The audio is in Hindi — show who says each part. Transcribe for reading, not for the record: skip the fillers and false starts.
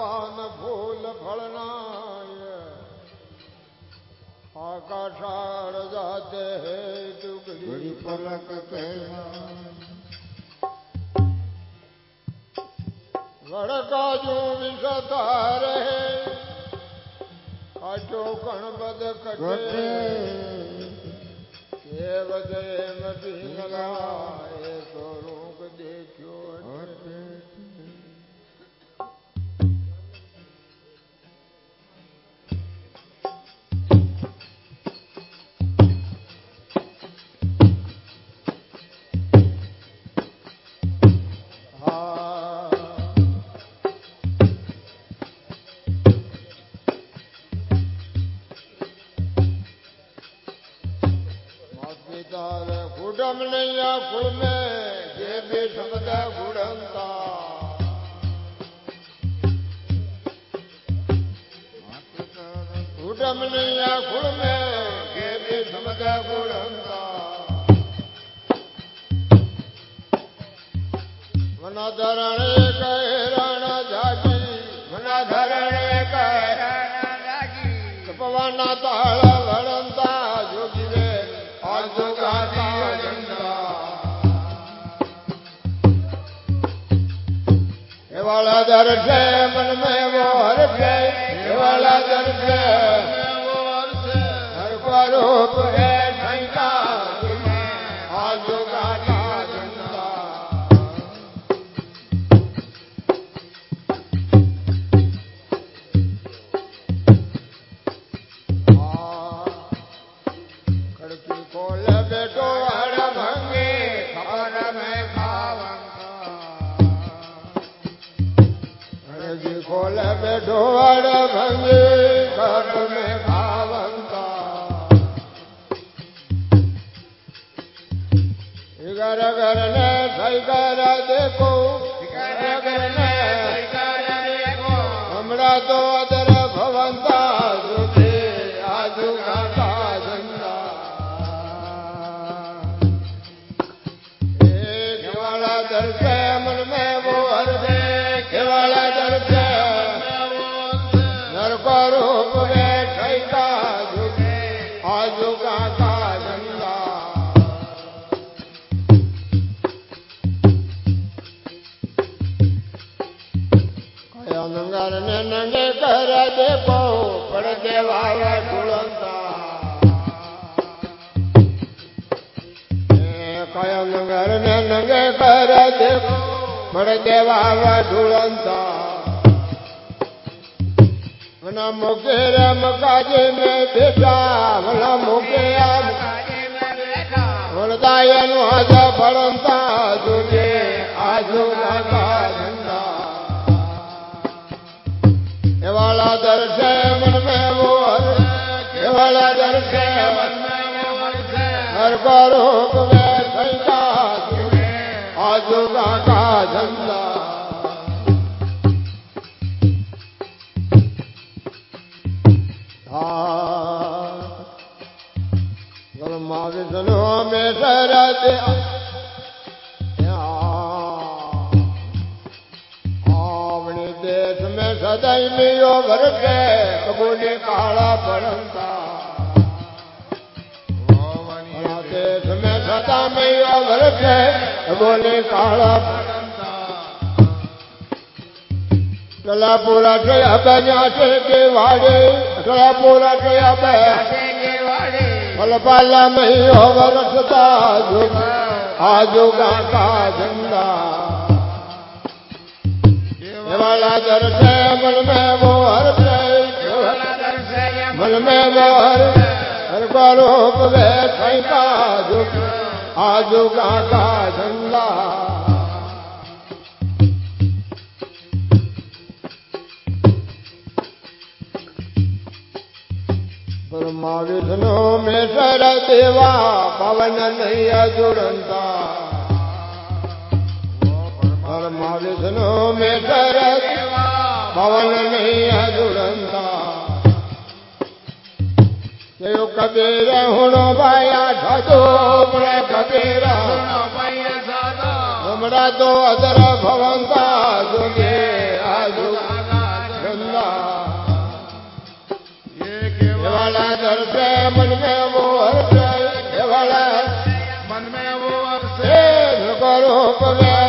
Speaker 1: पान फूल फलनाय आकाशाड़ जाते हैं टुकड़ी पलक के वड़का जो विषतारे काचो कणबद कटे देवदेव पिंगला तो रोग देखो गुडम नैया गुड़ में ये भी शब्द गुड़ंता गुडम नैया गुड़ में ये भी शब्द गुड़ंता मना धरणे कहे राणा जागी मना धरणे कहे राणा जागी पवाना ताला वड़ंता जोगी वे आज जो गाता वाला दर्द है मन में वो हर्ष है वाला दर्द है हर का रूप है ढंका आज गाता झंडा खड़की खोल बैठो हर भंगे खबर में खोल बैठो अड़ भंगे घर में खावंता घर घर ने सही कर देखो घर ने हमरा तो अदर भवंता जुदे आजू गाता झंडा एक वाला दर्द मन में वो हर दे वाला दर्द रूप में ठैका झुके आजू गाता झंडा कया नंगर ने नंगे कर देखो पड़ देवावा ढूंढता कया नंगर ने नंगे कर देखो पड़ देवावा ढूंढता मना मोके मकाजे में बेटा मना मोके वरदायन आजा फलंता तुझे आजू गाता झंडा ये वाला दर्द है मन में वो ये वाला दर्द है मन में वो हर का रूप में सैका आजू गाता झंडा विष्णु में शरद आवनी देश में सदाई मियो भर के कबूली काला पड़ता देश में सदा मियो भर के कबूली काला पड़ता चला पूरा के अब जाते के वाड़े चला पूरा के अब फलपाला में हो बरसता आजू गाता झंडा ये वाला दर्द है मन में वो हर मन में वो हर का रूप वे ठैका आजू गाता झंडा ब्रह्मा विष्णु में सर देवा पवन नहीं जुड़ता ब्रह्मा विष्णु में सर देवा पवन नहीं जुड़ता यो कबीर हुणो बाया ढो कबीर हमरा तो अदर भवंता जुगे आजू दर्शे मन में वो हर्ष केवल
Speaker 2: मन में वो अवसर
Speaker 1: रूप में